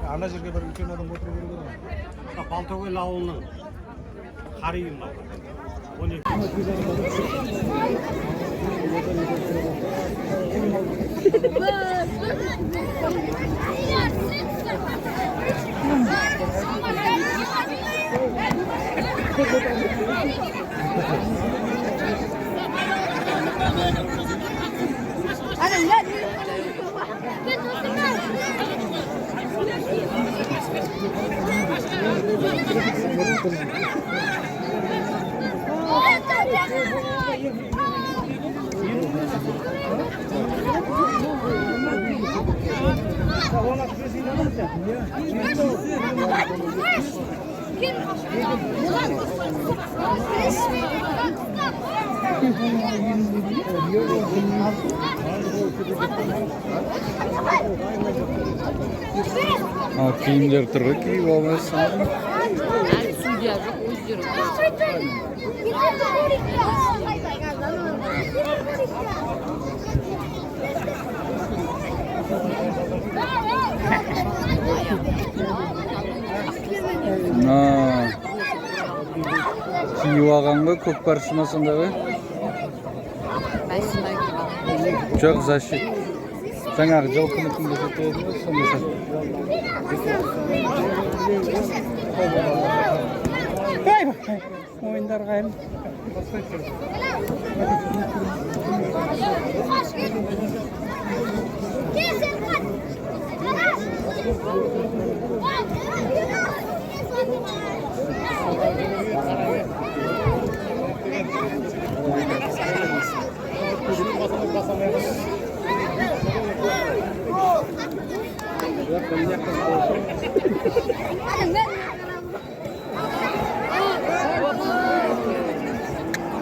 Ана жерге бір үлкен адам отыру керек еді. Балтакөл ауылының қариым бар. 12. Kiyimler turga kiyib olmasam. Sudya жоқ, өздері. Kiyib алғанға көкпар сынасында ғой. Жоқ, защит. Жаңағы жылқыны кім көрсетеді ме? Сонда ойындар қайын.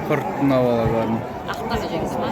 Құрттың авалы барын. Ақтағы жеңіз ма?